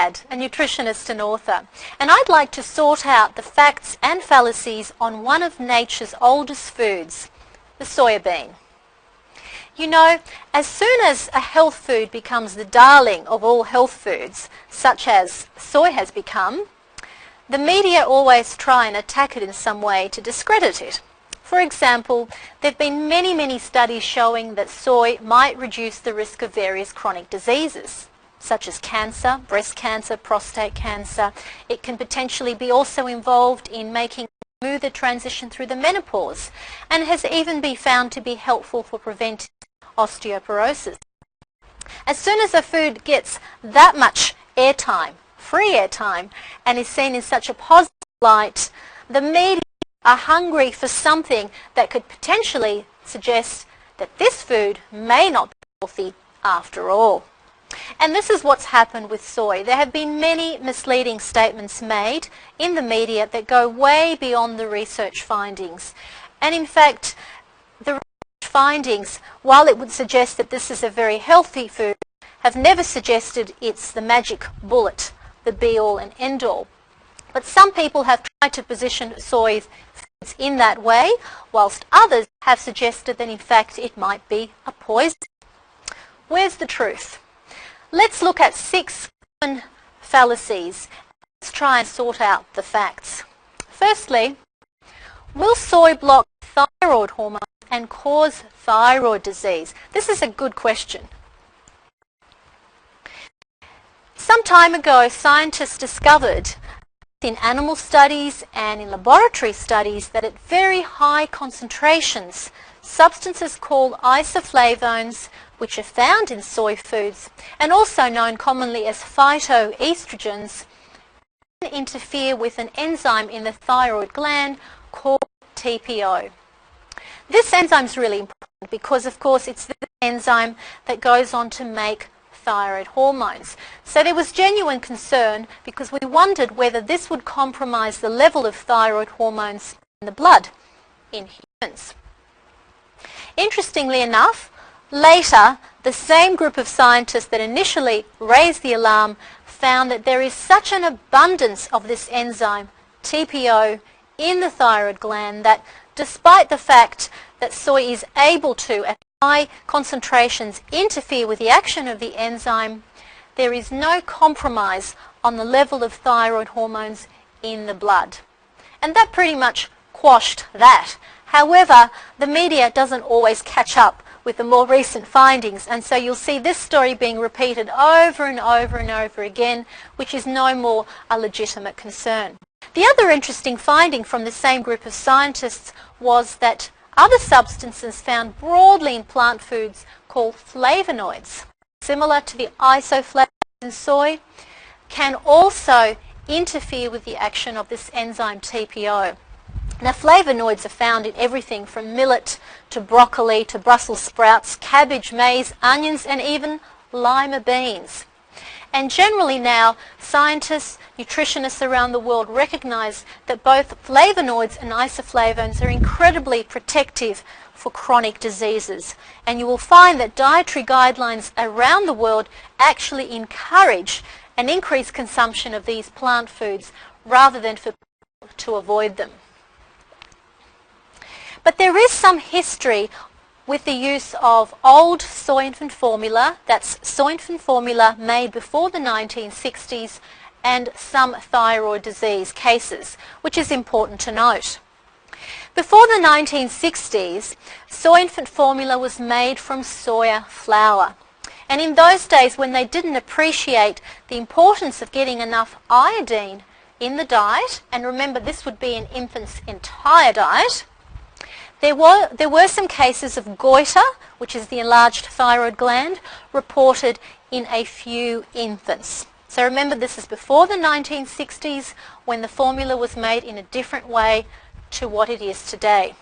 Radd, a nutritionist and author, and I'd like to sort out the facts and fallacies on one of nature's oldest foods, the soya bean. You know, as soon as a health food becomes the darling of all health foods, such as soy has become, the media always try and attack it in some way to discredit it. For example, there have been many studies showing that soy might reduce the risk of various chronic diseases, such as cancer, breast cancer, prostate cancer. It can potentially be also involved in making a smoother transition through the menopause, and has even been found to be helpful for preventing osteoporosis. As soon as a food gets that much airtime, free airtime, and is seen in such a positive light, the media are hungry for something that could potentially suggest that this food may not be healthy after all. And this is what's happened with soy. There have been many misleading statements made in the media that go way beyond the research findings. And in fact, the research findings, while it would suggest that this is a very healthy food, have never suggested it's the magic bullet, the be-all and end-all. But some people have tried to position soy foods in that way, whilst others have suggested that in fact it might be a poison. Where's the truth? Let's look at 6 common fallacies. Let's try and sort out the facts. Firstly, will soy block thyroid hormone and cause thyroid disease? This is a good question. Some time ago, scientists discovered in animal studies and in laboratory studies that at very high concentrations, substances called isoflavones, which are found in soy foods and also known commonly as phytoestrogens, can interfere with an enzyme in the thyroid gland called TPO. This enzyme is really important because, of course, it's the enzyme that goes on to make thyroid hormones. So there was genuine concern because we wondered whether this would compromise the level of thyroid hormones in the blood in humans. Interestingly enough, later, the same group of scientists that initially raised the alarm found that there is such an abundance of this enzyme, TPO, in the thyroid gland that despite the fact that soy is able to, at high concentrations, interfere with the action of the enzyme, there is no compromise on the level of thyroid hormones in the blood. And that pretty much quashed that. However, the media doesn't always catch up with the more recent findings, and so you'll see this story being repeated over and over and over again, which is no more a legitimate concern. The other interesting finding from the same group of scientists was that other substances found broadly in plant foods called flavonoids, similar to the isoflavones in soy, can also interfere with the action of this enzyme TPO. Now, flavonoids are found in everything from millet to broccoli to Brussels sprouts, cabbage, maize, onions, and even lima beans. And generally now, scientists, nutritionists around the world recognize that both flavonoids and isoflavones are incredibly protective for chronic diseases. And you will find that dietary guidelines around the world actually encourage an increased consumption of these plant foods rather than for people to avoid them. But there is some history with the use of old soy infant formula, that's soy infant formula made before the 1960s, and some thyroid disease cases, which is important to note. Before the 1960s, soy infant formula was made from soya flour. And in those days, when they didn't appreciate the importance of getting enough iodine in the diet, and remember this would be an infant's entire diet, there were some cases of goiter, which is the enlarged thyroid gland, reported in a few infants. So remember, this is before the 1960s, when the formula was made in a different way to what it is today.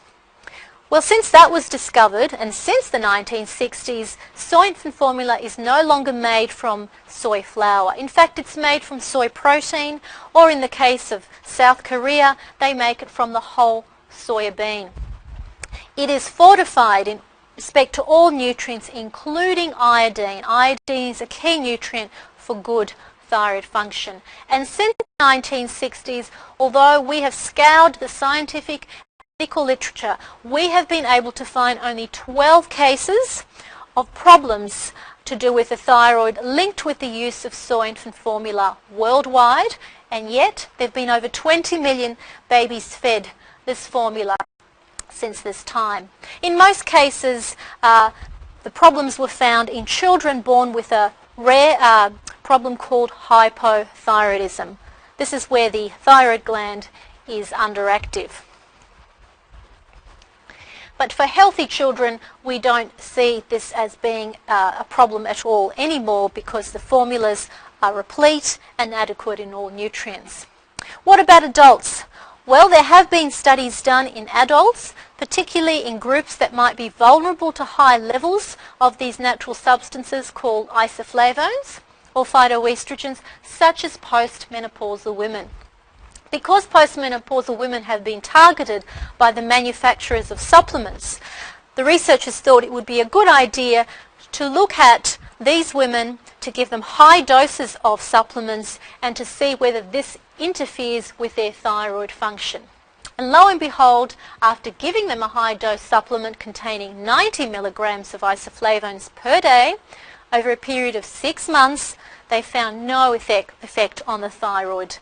Well, since that was discovered, and since the 1960s, soy infant formula is no longer made from soy flour. In fact, it's made from soy protein, or in the case of South Korea, they make it from the whole soya bean. It is fortified in respect to all nutrients, including iodine. Iodine is a key nutrient for good thyroid function. And since the 1960s, although we have scoured the scientific and medical literature, we have been able to find only 12 cases of problems to do with the thyroid linked with the use of soy infant formula worldwide, and yet there have been over 20 million babies fed this formula since this time. In most cases, the problems were found in children born with a rare problem called hypothyroidism. This is where the thyroid gland is underactive. But for healthy children, we don't see this as being a problem at all anymore because the formulas are replete and adequate in all nutrients. What about adults? Well, there have been studies done in adults, particularly in groups that might be vulnerable to high levels of these natural substances called isoflavones or phytoestrogens, such as postmenopausal women. Because postmenopausal women have been targeted by the manufacturers of supplements, the researchers thought it would be a good idea to look at these women, to give them high doses of supplements and to see whether this interferes with their thyroid function. And lo and behold, after giving them a high dose supplement containing 90 milligrams of isoflavones per day, over a period of 6 months, they found no effect on the thyroid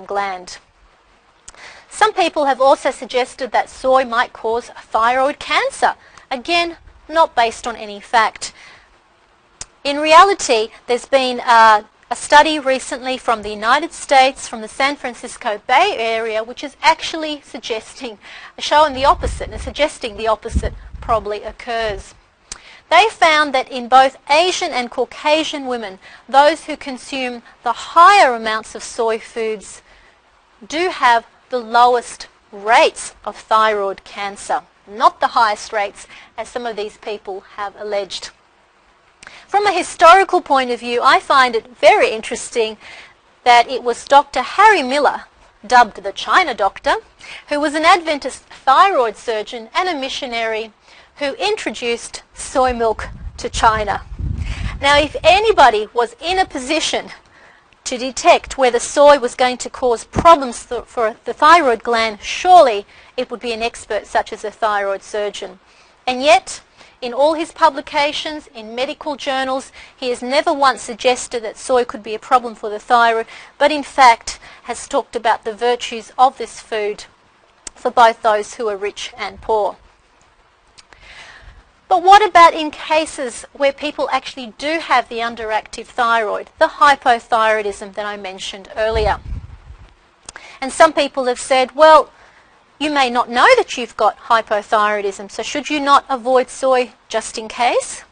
gland. Some people have also suggested that soy might cause thyroid cancer. Again, not based on any fact. In reality, there's been a study recently from the United States, from the San Francisco Bay Area, which is actually showing the opposite and suggesting the opposite probably occurs. They found that in both Asian and Caucasian women, those who consume the higher amounts of soy foods do have the lowest rates of thyroid cancer, not the highest rates as some of these people have alleged. From a historical point of view, I find it very interesting that it was Dr. Harry Miller, dubbed the China Doctor, who was an Adventist thyroid surgeon and a missionary who introduced soy milk to China. Now, if anybody was in a position to detect whether soy was going to cause problems for the thyroid gland, surely it would be an expert such as a thyroid surgeon. And yet, in all his publications, in medical journals, he has never once suggested that soy could be a problem for the thyroid, but in fact has talked about the virtues of this food for both those who are rich and poor. But what about in cases where people actually do have the underactive thyroid, the hypothyroidism that I mentioned earlier? And some people have said, well, you may not know that you've got hypothyroidism, so should you not avoid soy just in case?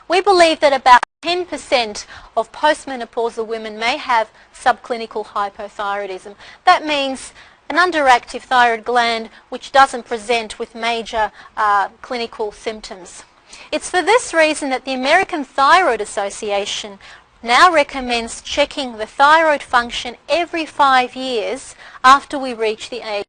We believe that about 10% of postmenopausal women may have subclinical hypothyroidism. That means an underactive thyroid gland which doesn't present with major clinical symptoms. It's for this reason that the American Thyroid Association now recommends checking the thyroid function every 5 years after we reach the age.